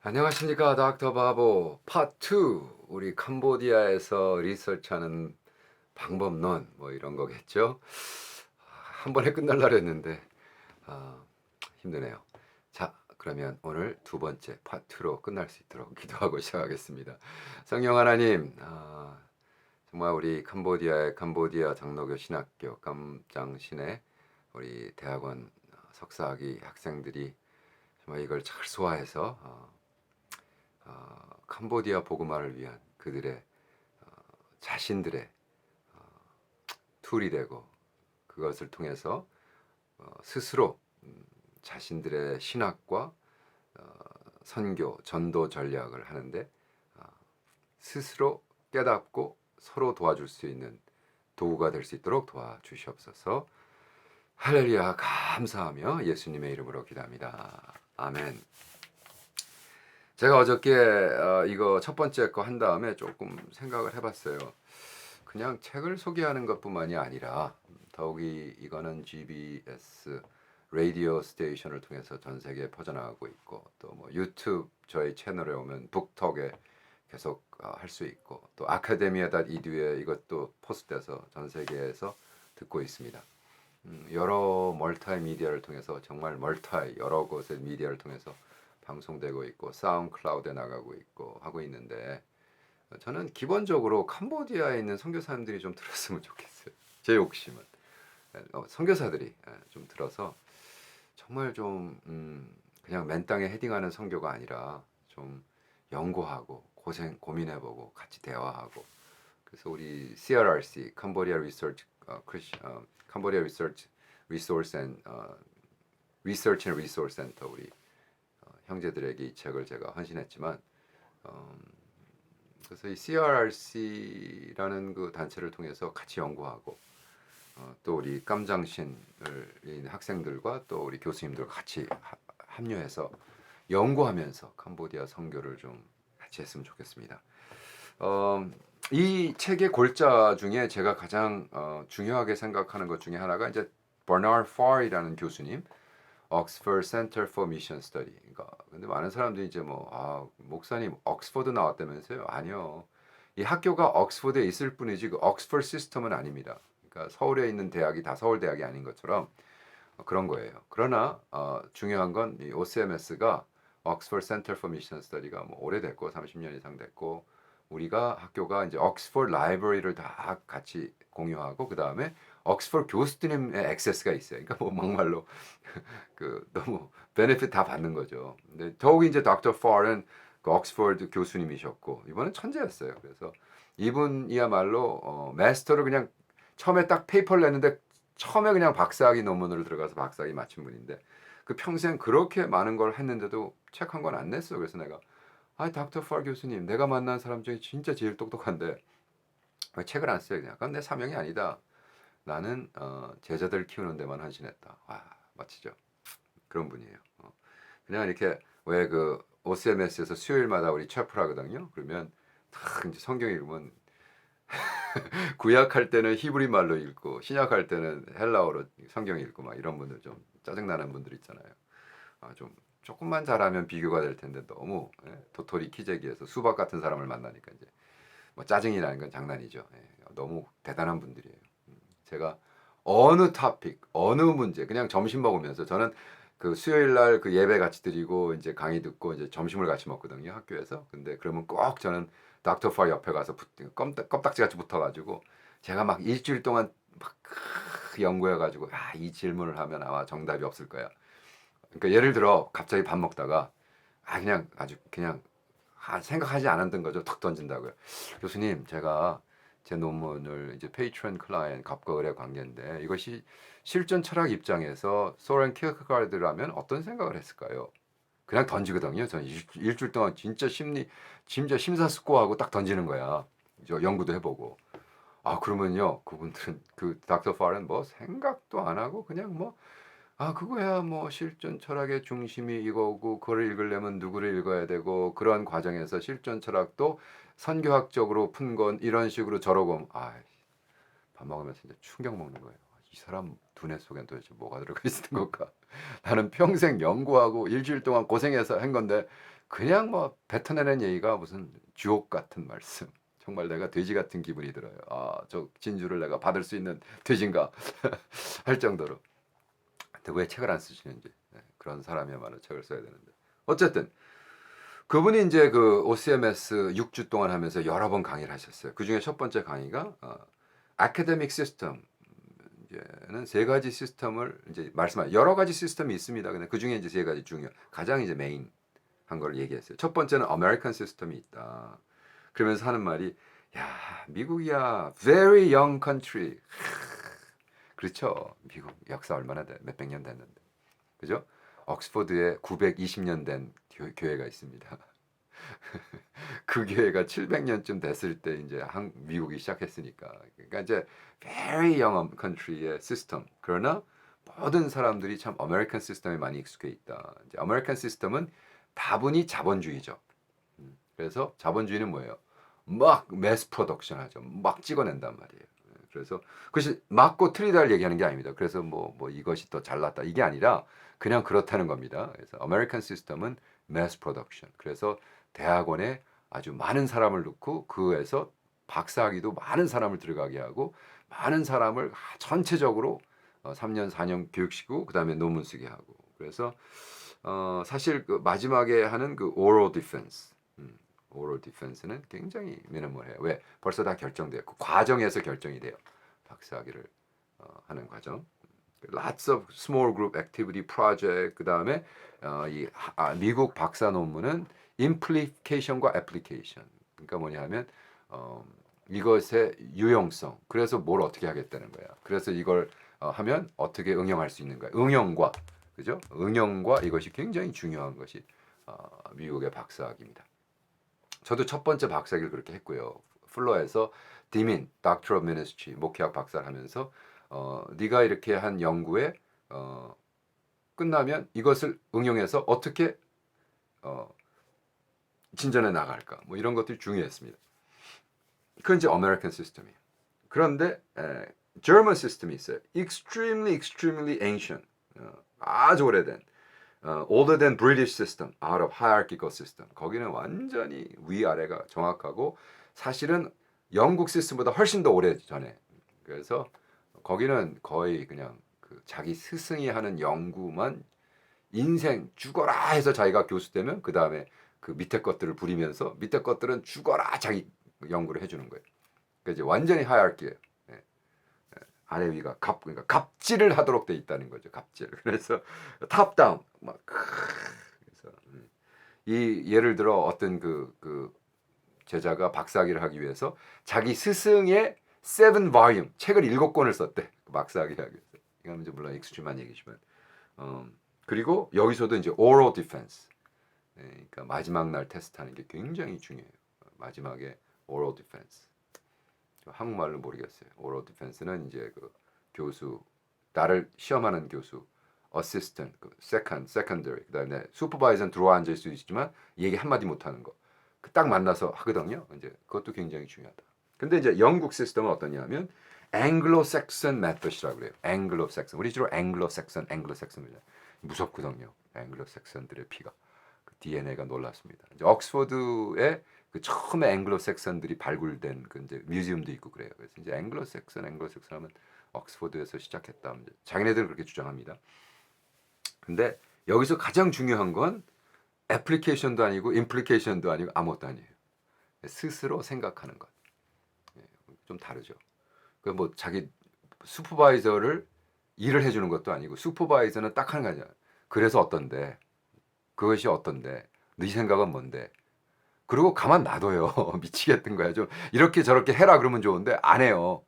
안녕하십니까 닥터 바보 파트 2 우리 캄보디아에서 리서치하는 방법론 뭐 이런 거겠죠. 한 번에 끝날라 했는데 아, 힘드네요. 자, 그러면 오늘 두 번째 파트로 끝날 수 있도록 기도하고 시작하겠습니다. 성령 하나님, 정말 우리 캄보디아의 캄보디아 장로교 신학교 깜장신의 우리 대학원 석사학위 학생들이 정말 이걸 잘 소화해서 캄보디아 복음화를 위한 그들의 자신들의 툴이 되고 그것을 통해서 스스로 자신들의 신학과 선교, 전도 전략을 하는데 스스로 깨닫고 서로 도와줄 수 있는 도구가 될 수 있도록 도와주시옵소서. 할렐루야 감사하며 예수님의 이름으로 기도합니다. 아멘. 제가 어저께 이거 첫 번째 거 한 다음에 조금 생각을 해봤어요. 그냥 책을 소개하는 것뿐만이 아니라 더욱이 이거는 GBS 라디오 스테이션을 통해서 전 세계에 퍼져나가고 있고 또 뭐 유튜브 저희 채널에 오면 북톡에 계속 할 수 있고 또 아카데미아.edu에 이것도 포스트돼서 전 세계에서 듣고 있습니다. 여러 멀티미디어를 통해서 정말 여러 곳의 미디어를 통해서 방송되고 있고 사운드클라우드에 나가고 있고 하고 있는데 저는 기본적으로 캄보디아에 있는 선교사님들이 좀 들었으면 좋겠어요. 제 욕심은 선교사들이 좀 들어서 정말 좀 그냥 맨 땅에 헤딩하는 선교가 아니라 좀 연구하고 고민해보고 같이 대화하고 그래서 우리 CRRC 캄보디아 리서치 캄보디아 리소스 앤 리서치 앤 리소스 센터 우리 형제들에게 이 책을 제가 헌신했지만 그래서 이 CRRC라는 그 단체를 통해서 같이 연구하고 또 우리 깜장신을 학생들과 또 우리 교수님들 같이 합류해서 연구하면서 캄보디아 선교를 좀 같이 했으면 좋겠습니다. 이 책의 골자 중에 제가 가장 중요하게 생각하는 것 중에 하나가 이제 버나드 파이라는 교수님 Oxford Center for Mission Study. 그러니까 근데 많은 사람들이 이제 목사님 옥스퍼드 나왔다면서요? 아니요. 이 학교가 옥스퍼드에 있을 뿐이지 그 옥스퍼드 시스템은 아닙니다. 그러니까 서울에 있는 대학이 다 서울 대학이 아닌 것처럼 그런 거예요. 그러나 중요한 건 이 OCMS가 Oxford Center for Mission Study가 뭐 오래됐고 30년 이상 됐고 우리가 학교가 이제 옥스퍼드 라이브러리를 다 같이 공유하고 그 다음에 옥스퍼드 교수님의 액세스가 있어요. 그러니까 뭐 막말로 그 너무 베네핏 다 받는 거죠. 근데 더욱이 이제 닥터 파렌 그 옥스퍼드 교수님이셨고 이번엔 천재였어요. 그래서 이분이야말로 마스터를 그냥 처음에 딱 페이퍼를 냈는데 처음에 그냥 박사학위 논문으로 들어가서 박사학위 마친 분인데 그 평생 그렇게 많은 걸 했는데도 책 한 권 안 냈어. 그래서 내가 닥터 파렌 교수님 내가 만난 사람 중에 진짜 제일 똑똑한데 왜 책을 안 써요? 약간 내 사명이 아니다. 나는 제자들 키우는 데만 헌신했다. 와 멋지죠. 그런 분이에요. 그냥 이렇게 왜 그 OCMS에서 수요일마다 우리 채플 하거든요. 그러면 탁 이제 성경 읽으면 구약할 때는 히브리 말로 읽고 신약할 때는 헬라어로 성경 읽고 막 이런 분들 좀 짜증나는 분들 있잖아요. 좀 조금만 잘하면 비교가 될 텐데 너무 도토리 키재기에서 수박 같은 사람을 만나니까 이제 뭐 짜증이 나는 건 장난이죠. 너무 대단한 분들이에요. 제가 어느 토픽, 어느 문제 그냥 점심 먹으면서 저는 그 수요일 날 그 예배 같이 드리고 이제 강의 듣고 이제 점심을 같이 먹거든요 학교에서. 근데 그러면 꼭 저는 닥터 파 옆에 가서 껌딱지 같이 붙어가지고 제가 막 일주일 동안 막 연구해가지고 이 질문을 하면 아마 정답이 없을 거야. 그러니까 예를 들어 갑자기 밥 먹다가 그냥 아주 그냥 생각하지 않았던 거죠. 툭 던진다고요. 교수님, 제가 제 논문을 이제 페이트런 클라이언 갑과 을의 관계인데 이것이 실존 철학 입장에서 소렌 키어크가르드라면 어떤 생각을 했을까요? 그냥 던지거든요. 저는 일주일 동안 진짜 심사숙고하고 딱 던지는 거야. 연구도 해보고. 그러면요, 그분들은 그 닥터 파렌 뭐 생각도 안 하고 그냥 뭐 그거야 뭐 실존 철학의 중심이 이거고 그걸 읽으려면 누구를 읽어야 되고 그런 과정에서 실존 철학도 선교학적으로 푼 건 이런 식으로 저러고 밥 먹으면서 이제 충격 먹는 거예요. 이 사람 두뇌 속엔 도대체 뭐가 들어가 있는 걸까? 나는 평생 연구하고 일주일 동안 고생해서 한 건데 그냥 뭐 뱉어내는 얘기가 무슨 주옥 같은 말씀. 정말 내가 돼지 같은 기분이 들어요. 아, 저 진주를 내가 받을 수 있는 돼지인가 할 정도로. 근데 왜 책을 안 쓰시는지. 네, 그런 사람이야말로 책을 써야 되는데. 어쨌든 그분이 이제 그 OCMS 6주 동안 하면서 여러 번 강의를 하셨어요. 그 중에 첫 번째 강의가 아카데믹 시스템. 이제는 세 가지 시스템을 이제 말씀하 여러 가지 시스템이 있습니다. 근데 그 중에 이제 세 가지 중요 가장 이제 메인 한 걸 얘기했어요. 첫 번째는 아메리칸 시스템이 있다. 그러면서 하는 말이 야, 미국이야 very young country. 그렇죠. 미국 역사 얼마나 돼? 몇백 년 됐는데. 그죠? 옥스퍼드에 920년 된 교회가 있습니다. 그 교회가 700년쯤 됐을 때 이제 미국이 시작했으니까. 그러니까 이제 very young country의 시스템. 그러나 모든 사람들이 참 아메리칸 시스템에 많이 익숙해 있다. 이제 아메리칸 시스템은 다분히 자본주의죠. 그래서 자본주의는 뭐예요? 막 매스 프로덕션 하죠. 막 찍어낸단 말이에요. 그래서 그것이 맞고 틀리다를 얘기하는 게 아닙니다. 그래서 뭐 이것이 더 잘났다 이게 아니라 그냥 그렇다는 겁니다. 그래서 아메리칸 시스템은 매스 프로덕션. 그래서 대학원에 아주 많은 사람을 넣고 그에서 박사학위도 많은 사람을 들어가게 하고 많은 사람을 전체적으로 3년 4년 교육시키고 그다음에 논문 쓰게 하고 그래서 사실 그 마지막에 하는 그 oral defense oral defense는 굉장히 미니멀해요. 왜? 벌써 다 결정돼요. 그 과정에서 결정이 돼요. 박사학위를 하는 과정. Lots of small group activity project. 그 다음에 미국 박사 논문은 implication과 application. 그러니까 뭐냐면 이것의 유용성. 그래서 뭘 어떻게 하겠다는 거야. 그래서 이걸 하면 어떻게 응용할 수 있는 거야. 응용과 그죠? 응용과 이것이 굉장히 중요한 것이 미국의 박사학위입니다. 저도 첫 번째 박사학위를 그렇게 했고요. 플러에서 디민, Doctor of Ministry, 목회학 박사를 하면서 네가 이렇게 한 연구에 끝나면 이것을 응용해서 어떻게 진전해 나갈까 뭐 이런 것들이 중요했습니다. 그건 이제 American 시스템이에요. 그런데 German 시스템이 있어요. extremely ancient, 아주 오래된 older than British system, out of hierarchical system. 거기는 완전히 위아래가 정확하고 사실은 영국 시스템보다 훨씬 더 오래 전에. 그래서 거기는 거의 그냥 그 자기 스승이 하는 연구만 인생 죽어라 해서 자기가 교수 되면 그 다음에 그 밑에 것들을 부리면서 밑에 것들은 죽어라 자기 연구를 해주는 거예요. 그러니까 이제 완전히 하이라키예요. 아래 위가 그러니까 갑질을 하도록 돼 있다는 거죠. 갑질. 그래서 탑 다운 막 그래서 이 예를 들어 어떤 그 제자가 박사학위를 하기 위해서 자기 스승의 7 volume 책을 7권을 썼대. 박사학위 하기 위해서. 이건 이제 물론 익스트림한 얘기지만 그리고 여기서도 이제 oral defense. 그러니까 마지막 날 테스트하는 게 굉장히 중요해요. 마지막에 oral defense. 한국말로 모르겠어요. oral defense는 이제 그 교수 나를 시험하는 교수, assistant, 그 secondary, 그다음에 supervisor는 들어와 앉을 수 있지만 얘기 한마디 못하는 거. 딱 만나서 하거든요. 이제 그것도 굉장히 중요하다. 근데 이제 영국 시스템은 어떠냐면 Anglo-Saxon method이라고 그래요. Anglo-Saxon. 우리 주로 Anglo-Saxon 무섭거든요. Anglo-Saxon들의 피가 그 DNA가 놀랐습니다. 이제 옥스퍼드에 그 처음에 앵글로색선들이 발굴된 그 이제 뮤지엄도 있고 그래요. 그래서 이제 앵글로색선 하면 옥스퍼드에서 시작했다. 자기네들은 그렇게 주장합니다. 근데 여기서 가장 중요한 건 애플리케이션도 아니고 임플리케이션도 아니고 아무것도 아니에요. 스스로 생각하는 것. 좀 다르죠. 그 뭐 자기 슈퍼바이저를 일을 해주는 것도 아니고 슈퍼바이저는 딱 하는 거 아니야. 그래서 어떤데? 그것이 어떤데? 네 생각은 뭔데? 그리고 가만 놔둬요. 미치겠던 거야. 좀 이렇게 저렇게 해라 그러면 좋은데 안 해요.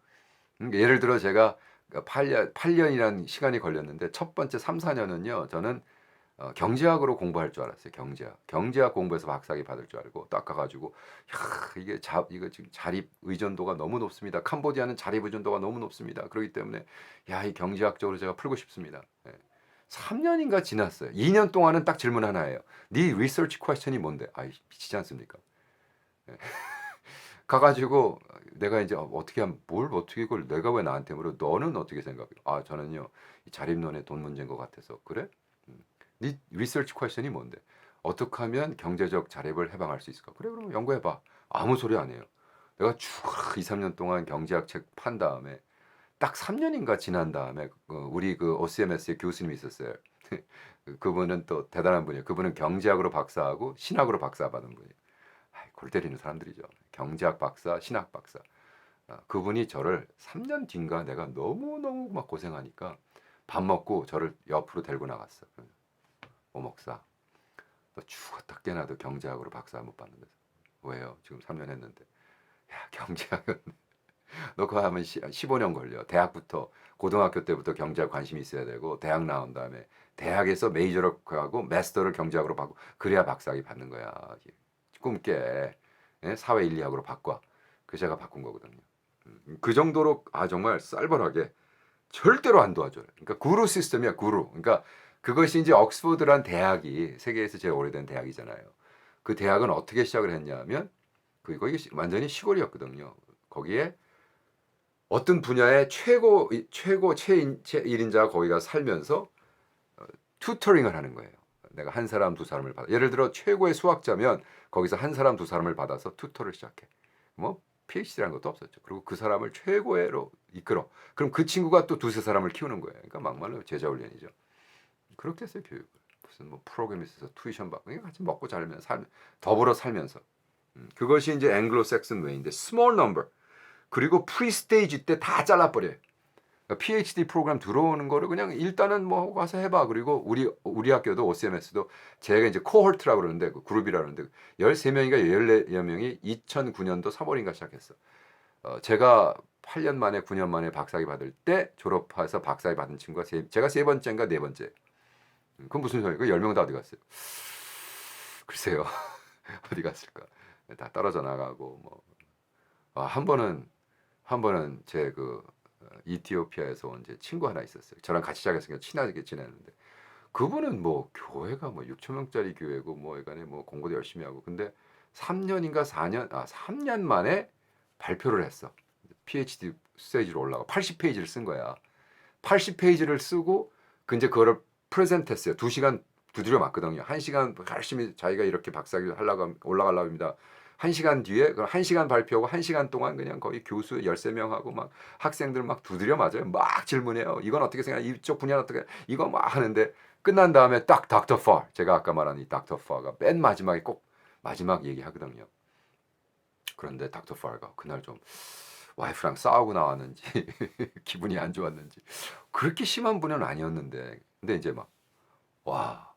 예를 들어 제가 8년이라는 시간이 걸렸는데 첫 번째 3, 4년은요. 저는 경제학으로 공부할 줄 알았어요. 경제학 공부해서 박사학위 받을 줄 알고 딱 가가지고 이게 이거 지금 자립 의존도가 너무 높습니다. 캄보디아는 자립 의존도가 너무 높습니다. 그렇기 때문에 이 경제학적으로 제가 풀고 싶습니다. 3년인가 지났어요. 2년 동안은 딱 질문 하나예요. 네 리서치 퀘스천이 뭔데? 미치지 않습니까? 가가지고 내가 이제 어떻게 하면 뭘 어떻게 그걸 내가 왜 나한테 물어? 너는 어떻게 생각해? 저는요 이 자립론의 돈 문제인 것 같아서 그래? 네 리서치 퀘스천이 뭔데? 어떻게 하면 경제적 자립을 해방할 수 있을까? 그래 그럼 연구해봐. 아무 소리 안 해요. 내가 쭉 2-3년 동안 경제학 책 판 다음에 딱 3년인가 지난 다음에 우리 그 OCMS의 교수님이 있었어요. 그분은 또 대단한 분이에요. 그분은 경제학으로 박사하고 신학으로 박사 받은 분이에요. 골 때리는 사람들이죠. 경제학 박사, 신학 박사. 그분이 저를 3년 뒤인가 내가 너무너무 막 고생하니까 밥 먹고 저를 옆으로 데리고 나갔어. 오 목사, 너 죽었다 깨나도 경제학으로 박사 못 받는데서. 왜요? 지금 3년 했는데. 야, 경제학은 너 그거 하면 15년 걸려. 대학부터 고등학교 때부터 경제학 관심이 있어야 되고 대학 나온 다음에 대학에서 메이저로 가고 마스터를 경제학으로 받고 그래야 박사학위 받는 거야. 꿈깨. 예? 사회 인리학으로 바꿔. 그 제가 바꾼 거거든요. 그 정도로 정말 쌀벌하게 절대로 안 도와줘요. 그러니까 구루 시스템이야, 구루. 그러니까 그것이 이제 옥스퍼드란 대학이 세계에서 제일 오래된 대학이잖아요. 그 대학은 어떻게 시작을 했냐면 거기 완전히 시골이었거든요. 거기에 어떤 분야의 최일인자가 거기가 살면서 튜터링을 하는 거예요. 내가 한 사람 두 사람을 받아. 예를 들어 최고의 수학자면 거기서 한 사람 두 사람을 받아서 튜터를 시작해. 뭐 PhD라는 것도 없었죠. 그리고 그 사람을 최고로 이끌어. 그럼 그 친구가 또 두세 사람을 키우는 거예요. 그러니까 막말로 제자 훈련이죠. 그렇게 했어요, 교육을. 무슨 뭐 프로그램이 있어서 투이션 받고 같이 먹고 살면 더불어 살면서. 그것이 이제 앵글로 섹슨 웨이인데 스몰 넘버. 그리고 프리스테이지 때 다 잘라버려요. 그러니까 PhD 프로그램 들어오는 거를 그냥 일단은 뭐 와서 해봐. 그리고 우리 학교도 OCMS도 제가 이제 코홀트라고 그러는데 그 그룹이라고 그러는데 13명인가 14명이 2009년도 3월인가 시작했어. 제가 8년 만에 9년 만에 박사학위 받을 때 졸업해서 박사학위 받은 친구가 제가 세 번째인가 네 번째. 그건 무슨 소리예요? 그 10명 다 어디 갔어요? 글쎄요. 어디 갔을까? 다 떨어져 나가고 뭐. 한 번은 제 이티오피아에서 온 제 친구 하나 있었어요. 저랑 같이 시작했으니까 친하게 지냈는데 그분은 뭐 교회가 뭐 6천 명짜리 교회고 뭐 이간에 뭐 공부도 열심히 하고 근데 3년인가 3년 만에 발표를 했어. PhD 스테이지로 올라가 80페이지를 쓴 거야. 80페이지를 쓰고 이제 그거를 프레젠트했어요. 2시간 두드려 맞거든요. 1시간 열심히 자기가 이렇게 박사학위 하려고 올라가려고 합니다. 1시간 뒤에 1시간 발표하고 1시간 동안 그냥 거의 교수 13명하고 막 학생들 막 두드려 맞아요. 막 질문해요. 이건 어떻게 생각해? 이쪽 분야는 어떻게? 이거 막 하는데 끝난 다음에 딱 닥터 파 제가 아까 말한 이 닥터 파가 맨 마지막에 꼭 마지막 얘기하거든요. 그런데 닥터 파가 그날 좀 와이프랑 싸우고 나왔는지 기분이 안 좋았는지 그렇게 심한 분은 아니었는데 근데 이제 막 와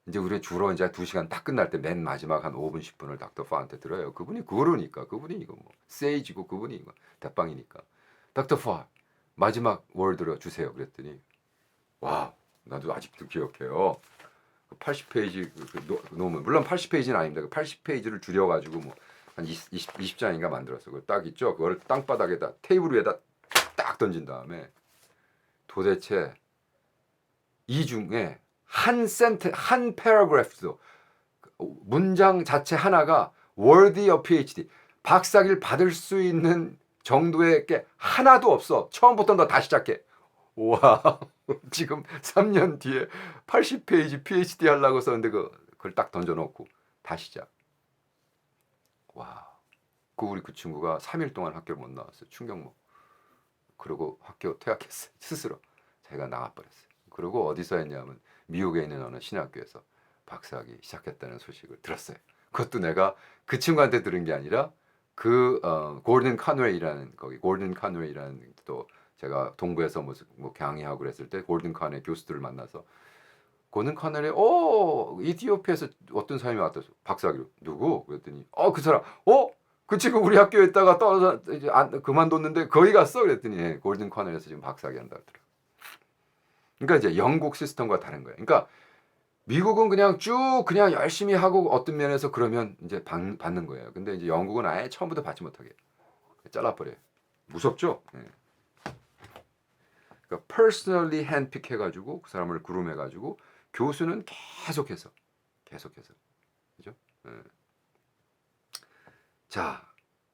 이제 우리 주로 이제 2시간 딱 끝날 때 맨 마지막 한 5분 10분을 닥터 파한테 들어요. 그분이 그러니까 그분이 이거 뭐 세이지고 그분이 이거 대빵이니까 닥터 파 마지막 월드로 주세요. 그랬더니 와 나도 아직도 기억해요. 80페이지 논문 물론 80페이지는 아닙니다. 80페이지를 줄여가지고 뭐 한 20장인가 만들었어. 그걸 딱 있죠. 그걸 땅바닥에다 테이블 위에다 딱 던진 다음에 도대체 이 중에 한 패러그래프도 문장 자체 하나가 worthy of PhD 박사학위를 받을 수 있는 정도의 게 하나도 없어. 처음부터 너 다시 시작해. 와 지금 3년 뒤에 80페이지 PhD 하려고 썼는데 그걸 딱 던져놓고 다시 시작. 와, 우리 그 친구가 3일 동안 학교를 못 나왔어요. 충격 먹고. 그리고 학교 퇴학했어요. 스스로. 자기가 나가버렸어요. 그리고 어디서 했냐면 미국에 있는 어느 신학교에서 박사학위 시작했다는 소식을 들었어요. 그것도 내가 그 친구한테 들은 게 아니라 골든 카누웨이라는 또 제가 동부에서 뭐 강의하고 그랬을 때 골든 카누웨이 교수들을 만나서 골든 카누웨이 이티오피아에서 어떤 사람이 왔다 박사학위로 누구 그랬더니 그 사람 그 친구 우리 학교에 있다가 떨어져 이제 그만뒀는데 거기 갔어 그랬더니 골든 카누웨이에서 지금 박사학위 한다 그러더라고. 그러니까 이제 영국 시스템과 다른 거예요. 그러니까 미국은 그냥 쭉 그냥 열심히 하고 어떤 면에서 그러면 이제 받는 거예요. 근데 이제 영국은 아예 처음부터 받지 못하게 잘라버려요. 무섭죠? 네. 그러니까 personally handpick 해가지고 그 사람을 그룹해가지고 교수는 계속해서 그죠? 네. 자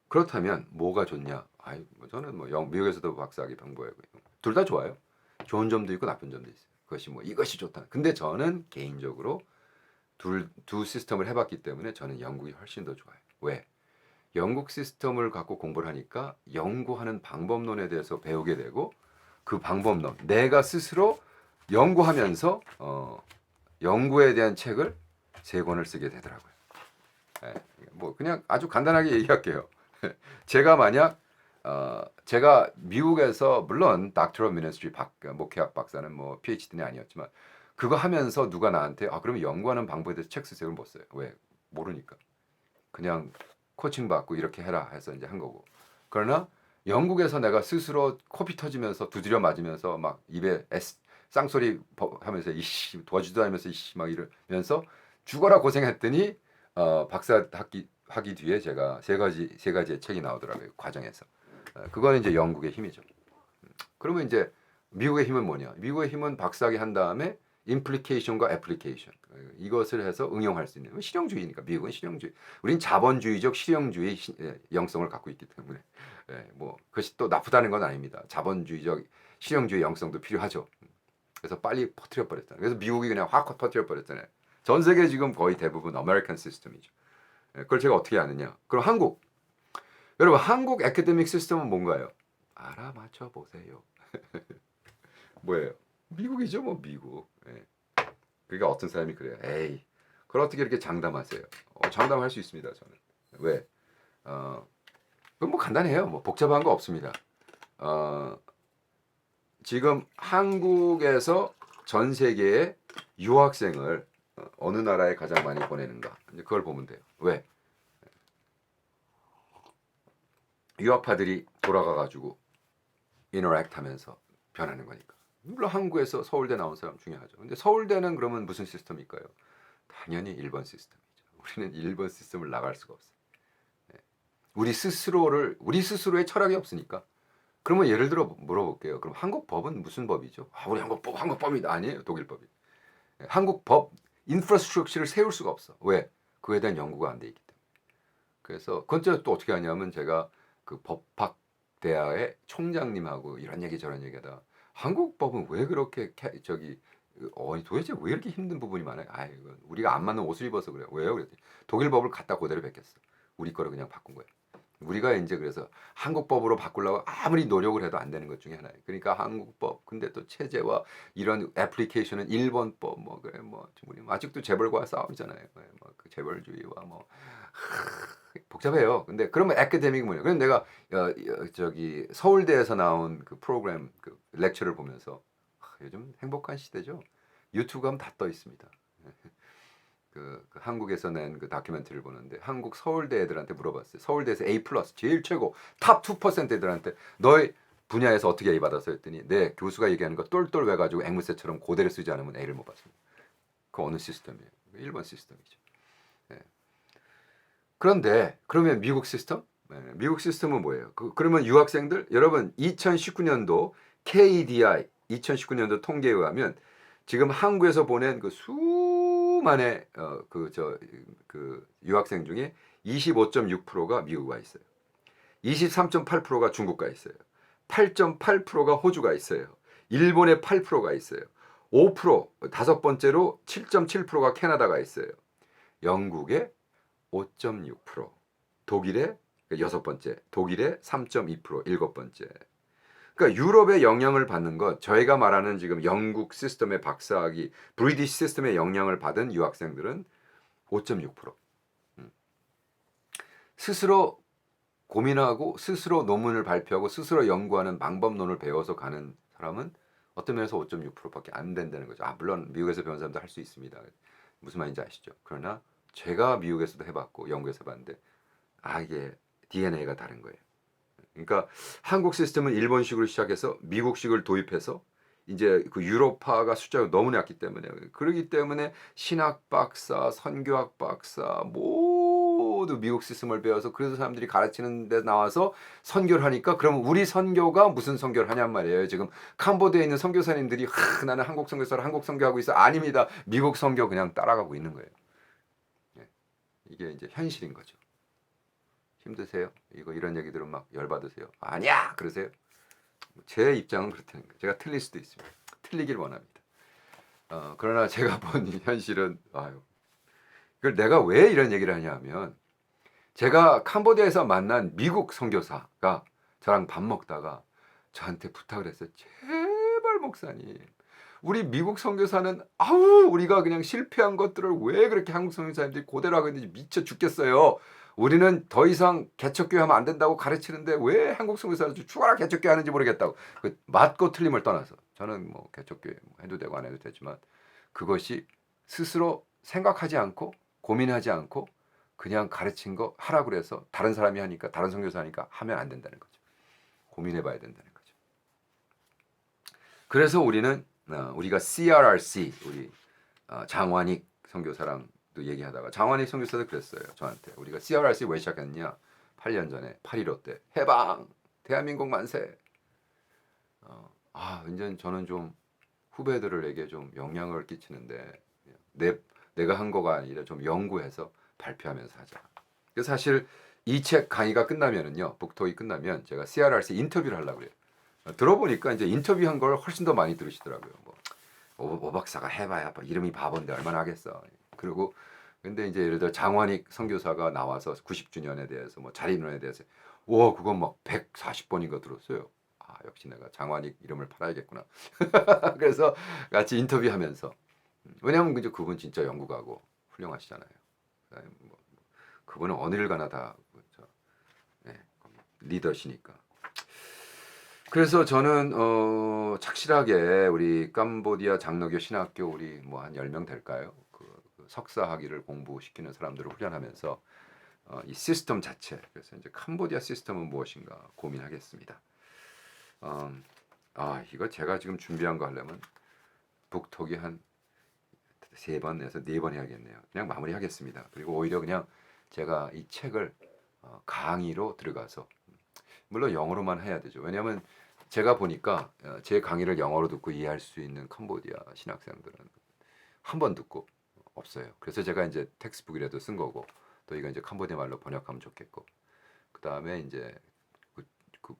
그렇다면 뭐가 좋냐? 저는 뭐 미국에서도 박사학위 병보하고 둘 다 좋아요. 좋은 점도 있고 나쁜 점도 있어요. 그것이 뭐 이것이 좋다. 근데 저는 개인적으로 두 시스템을 해봤기 때문에 저는 영국이 훨씬 더 좋아요. 왜? 영국 시스템을 갖고 공부를 하니까 연구하는 방법론에 대해서 배우게 되고 그 방법론 내가 스스로 연구하면서 연구에 대한 책을 3권을 쓰게 되더라고요. 예, 뭐 그냥 아주 간단하게 얘기할게요. 제가 만약 제가 미국에서 물론 Doctor of Ministry 목회학 박사는 뭐 PhD는 아니었지만 그거 하면서 누가 나한테 그러면 연구하는 방법에 대해서 책 쓰세요 못 써요. 왜? 모르니까. 그냥 코칭 받고 이렇게 해라 해서 이제 한 거고. 그러나 영국에서 내가 스스로 코피 터지면서 두드려 맞으면서 막 입에 쌍소리 하면서 이씨 도와주도 하면서 이씨 막 이러면서 죽어라 고생했더니 박사 하기 뒤에 제가 세 가지의 책이 나오더라고요. 과정에서. 그거는 이제 영국의 힘이죠. 그러면 이제 미국의 힘은 뭐냐? 미국의 힘은 박사학위 한 다음에 임플리케이션과 애플리케이션 이것을 해서 응용할 수 있는 실용주의니까 미국은 실용주의. 우린 자본주의적 실용주의 영성을 갖고 있기 때문에 뭐 그것이 또 나쁘다는 건 아닙니다. 자본주의적 실용주의 영성도 필요하죠. 그래서 빨리 퍼뜨려 버렸잖아요. 그래서 미국이 그냥 확 퍼뜨려 버렸잖아요. 전 세계 지금 거의 대부분 아메리칸 시스템이죠. 그걸 제가 어떻게 아느냐? 그럼 한국 여러분 한국 애카데믹 시스템은 뭔가요? 알아맞혀 보세요. 뭐예요? 미국이죠, 뭐 미국. 그러니까 어떤 사람이 그래요. 에이, 그걸 어떻게 이렇게 장담하세요? 장담할 수 있습니다, 저는. 왜? 그건 뭐 간단해요. 뭐 복잡한 거 없습니다. 지금 한국에서 전 세계의 유학생을 어느 나라에 가장 많이 보내는가? 이제 그걸 보면 돼요. 왜? 유학파들이 돌아가가지고 인터랙트 하면서 변하는 거니까. 물론 한국에서 서울대 나온 사람 중요하죠. 근데 서울대는 그러면 무슨 시스템일까요? 당연히 1번 시스템이죠. 우리는 1번 시스템을 나갈 수가 없어요. 우리 스스로의 철학이 없으니까. 그러면 예를 들어 물어볼게요. 그럼 한국 법은 무슨 법이죠? 우리 한국법이다. 아니에요. 독일법이. 한국 법 인프라스트럭처를 세울 수가 없어. 왜? 그에 대한 연구가 안 돼 있기 때문에. 그래서 그건 또 어떻게 하냐면 제가 그 법학 대학의 총장님하고 이런 얘기 저런 얘기하다 한국 법은 왜 그렇게 도대체 왜 이렇게 힘든 부분이 많아요? 이거 우리가 안 맞는 옷을 입어서 그래요. 왜요? 그랬더니 독일 법을 갖다 그대로 베꼈어. 우리 거를 그냥 바꾼 거예요. 우리가 이제 그래서 한국 법으로 바꾸려고 아무리 노력을 해도 안 되는 것 중에 하나예요. 그러니까 한국 법 근데 또 체제와 이런 애플리케이션은 일본 법 뭐 그래 뭐 우리 아직도 재벌과 싸움이잖아요. 뭐그 재벌주의와 뭐 복잡해요. 근데 그러면 애카데믹이 뭐냐? 그럼 내가 저기 서울대에서 나온 그 프로그램 그 렉처를 보면서 요즘 행복한 시대죠. 유튜브 가면 다 떠 있습니다. 그 한국에서 낸 그 다큐멘터리를 보는데 한국 서울대 애들한테 물어봤어요. 서울대에서 A 플러스 제일 최고 탑 2% 애들한테 너의 분야에서 어떻게 A 받았어 했더니 내 교수가 얘기하는 거 똘똘 외가지고 앵무새처럼 고대로 쓰지 않으면 A를 못 받습니다. 그 어느 시스템이에요? 1번 시스템이죠. 그런데 그러면 미국 시스템? 미국 시스템은 뭐예요? 그러면 유학생들 여러분 2019년도 KDI 2019년도 통계에 의하면 지금 한국에서 보낸 그 수만의 그 유학생 중에 25.6%가 미국 가 있어요. 23.8%가 중국 가 있어요. 8.8%가 호주 가 있어요. 일본에 8%가 있어요. 5% 다섯 번째로 7.7%가 캐나다가 있어요. 영국에 5.6%, 독일의 여섯 번째, 독일의 3.2%, 일곱 번째. 그러니까 유럽의 영향을 받는 것, 저희가 말하는 지금 영국 시스템의 박사학위, 브리티시 시스템의 영향을 받은 유학생들은 5.6%. 스스로 고민하고 스스로 논문을 발표하고 스스로 연구하는 방법론을 배워서 가는 사람은 어떤 면에서 5.6%밖에 안 된다는 거죠. 물론 미국에서 배운 사람도 할 수 있습니다. 무슨 말인지 아시죠? 그러나 제가 미국에서도 해봤고 영국에서 해봤는데 이게 DNA가 다른 거예요. 그러니까 한국 시스템은 일본식으로 시작해서 미국식을 도입해서 이제 그 유럽파가 숫자가 너무 낮기 때문에 그러기 때문에 신학 박사, 선교학 박사 모두 미국 시스템을 배워서 그래서 사람들이 가르치는 데 나와서 선교를 하니까 그럼 우리 선교가 무슨 선교를 하냔 말이에요. 지금 캄보디아에 있는 선교사님들이 나는 한국 선교사를 한국 선교하고 있어. 아닙니다. 미국 선교 그냥 따라가고 있는 거예요. 이게 이제 현실인 거죠. 힘드세요? 이런 얘기 들으면 막 열받으세요? 아니야! 그러세요? 제 입장은 그렇다는 거예요. 제가 틀릴 수도 있습니다. 틀리길 원합니다. 그러나 제가 본 현실은 그걸 내가 왜 이런 얘기를 하냐면 제가 캄보디아에서 만난 미국 선교사가 저랑 밥 먹다가 저한테 부탁을 했어요. 제발 목사님, 우리 미국 선교사는 아우 우리가 그냥 실패한 것들을 왜 그렇게 한국 선교사님들이 고대로 하고 있는지 미쳐 죽겠어요. 우리는 더 이상 개척교회 하면 안 된다고 가르치는데 왜 한국 선교사들 추가로 개척교회 하는지 모르겠다고. 그 맞고 틀림을 떠나서 저는 뭐 개척교회 해도 되고 안 해도 되지만 그것이 스스로 생각하지 않고 고민하지 않고 그냥 가르친 거 하라고 그래서 다른 사람이 하니까 다른 선교사 하니까 하면 안 된다는 거죠. 고민해 봐야 된다는 거죠. 그래서 우리가 CRRC 우리 장완익 선교사랑도 얘기하다가 장완익 선교사도 그랬어요. 저한테 우리가 CRRC 왜 시작했냐? 8년 전에 8.15 때 해방 대한민국 만세. 이제 저는 좀 후배들에게 좀 영향을 끼치는데 내가 한 거가 아니라 좀 연구해서 발표하면서 하자. 사실 이 책 강의가 끝나면은요, 북토이 끝나면 제가 CRRC 인터뷰를 하려고 그래요. 들어보니까 이제 인터뷰한 걸 훨씬 더 많이 들으시더라고요. 뭐 오 박사가 해봐야 뭐 이름이 바본데 얼마나 하겠어. 그리고 근데 이제 예를 들어 장완익 선교사가 나와서 90주년에 대해서 뭐 자리인원에 대해서 와 그건 막 140번인가 들었어요. 역시 내가 장완익 이름을 팔아야겠구나. 그래서 같이 인터뷰하면서 왜냐하면 이제 그분 진짜 연구가고 훌륭하시잖아요. 뭐, 그분은 어느 일 가나 다 네, 리더시니까. 그래서 저는 착실하게 우리 캄보디아 장로교 신학교 우리 뭐 한 10명 될까요? 그 석사 학위를 공부시키는 사람들을 훈련하면서 이 시스템 자체 그래서 이제 캄보디아 시스템은 무엇인가 고민하겠습니다. 이거 제가 지금 준비한 거 하려면 북톡이 한 3번에서 4번 해야겠네요. 그냥 마무리하겠습니다. 그리고 오히려 그냥 제가 이 책을 강의로 들어가서 물론 영어로만 해야 되죠. 왜냐하면 제가 보니까 제 강의를 영어로 듣고 이해할 수 있는 캄보디아 신학생들은 한 번 듣고 없어요. 그래서 제가 이제 텍스트북이라도 쓴 거고 또 이거 이제 캄보디아 말로 번역하면 좋겠고 그 다음에 이제 그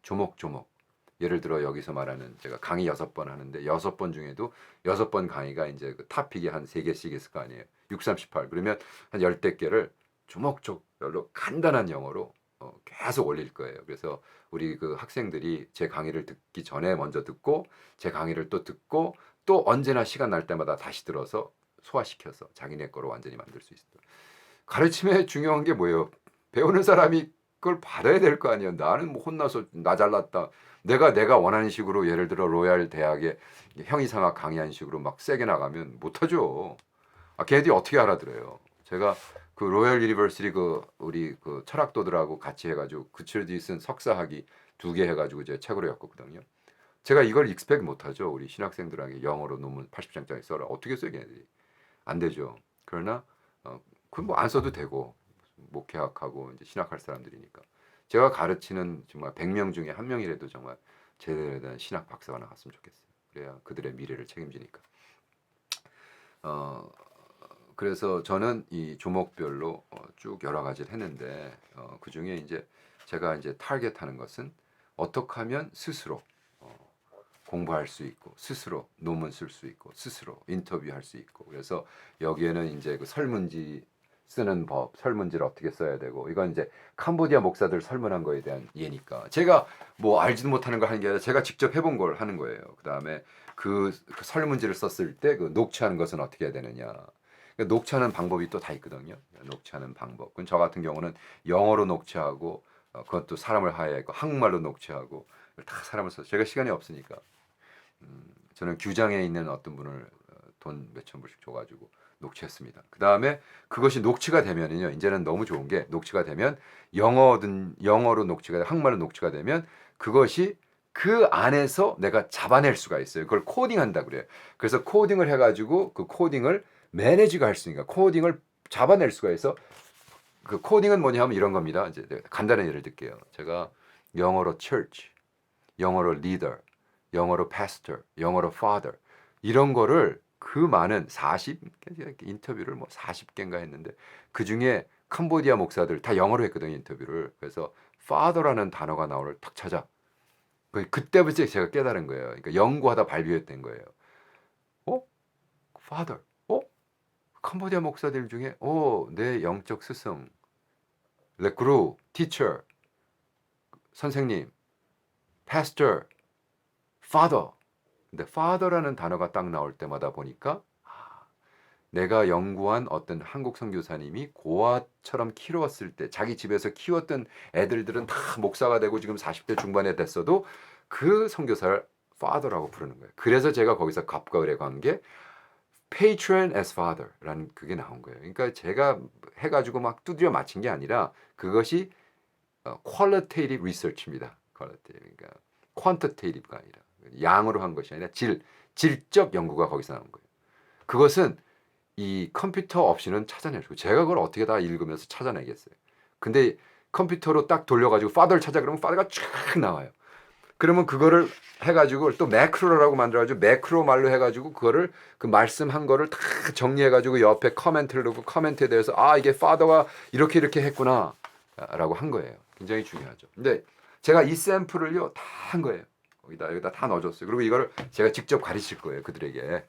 조목조목 예를 들어 여기서 말하는 제가 강의 6번 하는데 6번 중에도 6번 강의가 이제 그 토픽이 한 3개씩 있을 거 아니에요. 6, 38 그러면 한 10개를 조목조목별로 간단한 영어로 계속 올릴 거예요. 그래서 우리 그 학생들이 제 강의를 듣기 전에 먼저 듣고 제 강의를 또 듣고 또 언제나 시간 날 때마다 다시 들어서 소화시켜서 자기네 거로 완전히 만들 수 있어요. 가르침에 중요한 게 뭐예요? 배우는 사람이 그걸 받아야 될 거 아니에요. 나는 뭐 혼나서 나 잘났다. 내가 원하는 식으로 예를 들어 로얄 대학에 형이상학 강의한 식으로 막 세게 나가면 못하죠. 걔네들이 어떻게 알아들어요? 제가 그 로얄 유니버시티 우리 그 철학도들하고 같이 해가지고 그치르디 쓴 석사학위 2개 해가지고 제 책으로 엮었거든요. 제가 이걸 익스펙 못하죠. 우리 신학생들에게 영어로 논문 80장짜리 써라. 어떻게 써 걔네들이? 안 되죠. 그러나 그건 뭐 안 써도 되고 목회학하고 이제 신학할 사람들이니까 제가 가르치는 정말 100명 중에 한 명이라도 정말 제대로 된 신학 박사가 나왔으면 좋겠어요. 그래야 그들의 미래를 책임지니까. 그래서 저는 이 조목별로 쭉 여러 가지를 했는데 그 중에 이제 제가 이제 타겟하는 것은 어떻게 하면 스스로 공부할 수 있고 스스로 논문 쓸 수 있고 스스로 인터뷰할 수 있고 그래서 여기에는 이제 그 설문지 쓰는 법, 설문지를 어떻게 써야 되고 이건 이제 캄보디아 목사들 설문한 거에 대한 예니까 제가 뭐 알지도 못하는 걸 하는 게 아니라 제가 직접 해본 걸 하는 거예요. 그다음에 그 설문지를 썼을 때 그 녹취하는 것은 어떻게 해야 되느냐. 녹취하는 방법이 또 다 있거든요. 녹취하는 방법. 그건 저 같은 경우는 영어로 녹취하고 그것도 사람을 하야했고 한국말로 녹취하고 다 사람을 써서 제가 시간이 없으니까 저는 규장에 있는 어떤 분을 돈 몇천 불씩 줘가지고 녹취했습니다. 그 다음에 그것이 녹취가 되면은요, 이제는 너무 좋은 게 녹취가 되면 영어로 녹취가 한국말로 녹취가 되면 그것이 그 안에서 내가 잡아낼 수가 있어요. 그걸 코딩한다 그래요. 그래서 코딩을 해가지고 그 코딩을 매니지가 할 수 있으니까 코딩을 잡아낼 수가 있어. 그 코딩은 뭐냐 하면 이런 겁니다. 이제 간단한 예를 들게요. 제가 영어로 church, 영어로 leader, 영어로 pastor, 영어로 father 이런 거를 그 많은 40 인터뷰를 뭐 40개인가 했는데 그 중에 캄보디아 목사들 다 영어로 했거든요 인터뷰를. 그래서 father라는 단어가 나오를 딱 찾아. 그때부터 제가 깨달은 거예요. 그러니까 연구하다 발견했던 거예요. father, 캄보디아 목사들 중에 내 영적 스승, 레크루, 티처, 선생님, pastor, father. 근데 father라는 단어가 딱 나올 때마다 보니까 내가 연구한 어떤 한국 선교사님이 고아처럼 키웠을 때 자기 집에서 키웠던 애들들은 다 목사가 되고 지금 40대 중반에 됐어도 그 선교사를 father라고 부르는 거예요. 그래서 제가 거기서 갑과 을의 관계 patron as father라는 그게 나온 거예요. 그러니까 제가 해가지고 막 두드려 맞힌 게 아니라 그것이 qualitative research입니다. qualitative, 그러니까 quantitative가 아니라 양으로 한 것이 아니라 질적 연구가 거기서 나온 거예요. 그것은 이 컴퓨터 없이는 찾아낼 수. 제가 그걸 어떻게 다 읽으면서 찾아내겠어요. 근데 컴퓨터로 딱 돌려가지고 father를 찾아 그러면 father가 쫙 나와요. 그러면 그거를 해가지고 또 매크로라고 만들어가지고 매크로 말로 해가지고 그거를 그 말씀한 거를 다 정리해가지고 옆에 커멘트를 넣고 커멘트에 대해서 이게 father가 이렇게 했구나 라고 한 거예요. 굉장히 중요하죠. 근데 제가 이 샘플을요 다 한 거예요. 여기다 다 넣어줬어요. 그리고 이걸 제가 직접 가르칠 거예요. 그들에게.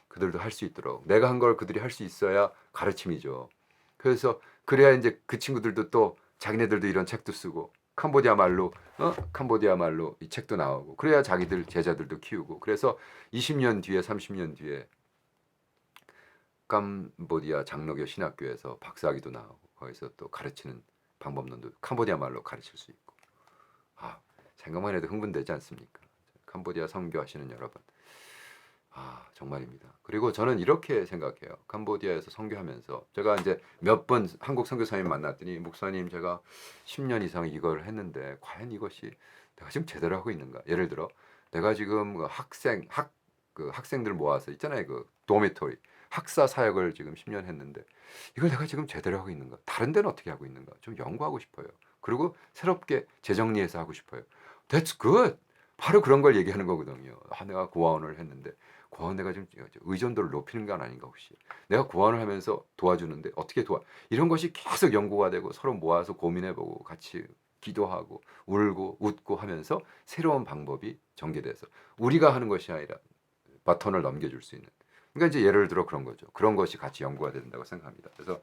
그들도 할 수 있도록. 내가 한 걸 그들이 할 수 있어야 가르침이죠. 그래서 그래야 이제 그 친구들도 또 자기네들도 이런 책도 쓰고 캄보디아 말로 이 책도 나오고 그래야 자기들 제자들도 키우고 그래서 20년 뒤에 30년 뒤에 캄보디아 장로교 신학교에서 박사학위도 나오고 거기서 또 가르치는 방법론도 캄보디아 말로 가르칠 수 있고 생각만 해도 흥분되지 않습니까? 캄보디아 선교하시는 여러분 정말입니다. 그리고 저는 이렇게 생각해요. 캄보디아에서 선교하면서 제가 이제 몇 번 한국 선교사님 만났더니 목사님 제가 10년 이상 이걸 했는데 과연 이것이 내가 지금 제대로 하고 있는가? 예를 들어 내가 지금 그 학생들 모아서 있잖아요. 그 도미토리 학사 사역을 지금 10년 했는데 이걸 내가 지금 제대로 하고 있는가? 다른 데는 어떻게 하고 있는가? 좀 연구하고 싶어요. 그리고 새롭게 재정리해서 하고 싶어요. That's good. 바로 그런 걸 얘기하는 거거든요. 내가 고아원을 했는데 고아원 내가 좀 의존도를 높이는 건 아닌가 혹시. 내가 고아원을 하면서 도와주는데 어떻게 이런 것이 계속 연구가 되고 서로 모아서 고민해보고 같이 기도하고 울고 웃고 하면서 새로운 방법이 전개돼서 우리가 하는 것이 아니라 바톤을 넘겨줄 수 있는. 그러니까 이제 예를 들어 그런 거죠. 그런 것이 같이 연구가 된다고 생각합니다. 그래서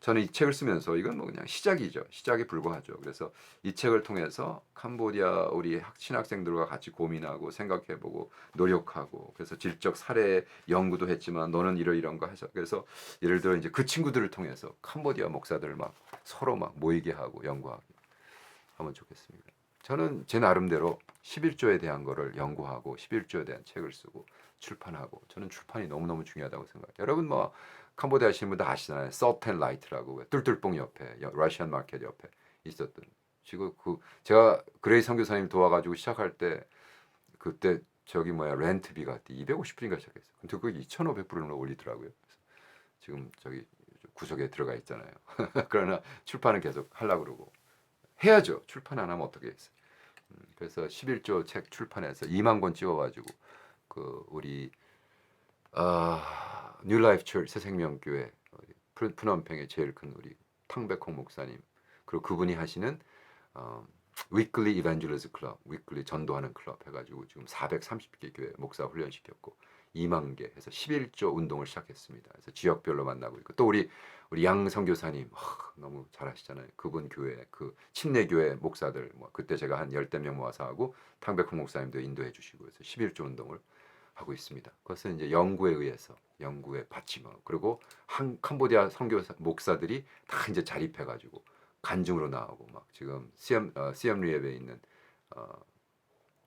저는 이 책을 쓰면서 이건 뭐 그냥 시작이죠. 시작에 불과하죠. 그래서 이 책을 통해서 캄보디아 우리 신학생들과 같이 고민하고 생각해보고 노력하고 그래서 질적 사례 연구도 했지만 너는 이런 거 해서 그래서 예를 들어 이제 그 친구들을 통해서 캄보디아 목사들을 막 서로 막 모이게 하고 연구하게 하면 좋겠습니다. 저는 제 나름대로 11조에 대한 거를 연구하고 11조에 대한 책을 쓰고 출판하고 저는 출판이 너무너무 중요하다고 생각해요. 여러분 뭐 캄보디아 하시는 분들 아시잖아요. 서텐 라이트라고 뚫뚫뽕 옆에 러시안 마켓 옆에 있었던 지금 제가 그레이 선교사님 도와가지고 시작할 때 그때 렌트비가 250불인가 시작했어요. 근데 그게 2,500불을 올리더라고요. 지금 구석에 들어가 있잖아요. 그러나 출판은 계속 하려고 그러고 해야죠. 출판 안 하면 어떻게 했어요. 그래서 11조 책 출판해서 2만 권 찍어가지고 우리 뉴라이프 처치 새생명교회 프놈팽의 제일 큰 우리 탕백홍 목사님 그리고 그분이 하시는 위클리 이벤젤리즘 클럽, 위클리 전도하는 클럽 해가지고 지금 430개 교회 목사 훈련시켰고 2만 개 해서 11조 운동을 시작했습니다. 그래서 지역별로 만나고 있고 또 우리 양 선교사님 너무 잘하시잖아요. 그분 교회 그 침례 교회 목사들 그때 제가 한 10대 명 모아서 하고 탕백홍 목사님도 인도해 주시고 해서 11조 운동을 하고 있습니다. 그것은 이제 연구에 의해서 연구에 바치고 그리고 캄보디아 선교사 목사들이 다 이제 자립해가지고 간증으로 나오고 막 지금 시엠 리앱에 있는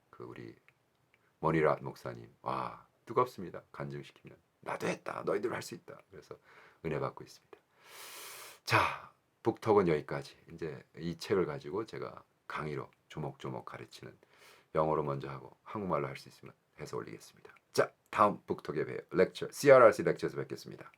그 우리 머니랏 목사님 뜨겁습니다. 간증시키면 나도 했다. 너희들 할 수 있다. 그래서 은혜 받고 있습니다. 자, 북톡은 여기까지. 이제 이 책을 가지고 제가 강의로 조목조목 가르치는 영어로 먼저 하고 한국말로 할 수 있으면 해서 올리겠습니다. 자, 다음 북톡에 봬요. 렉처 CRRC 렉처에서 뵙겠습니다.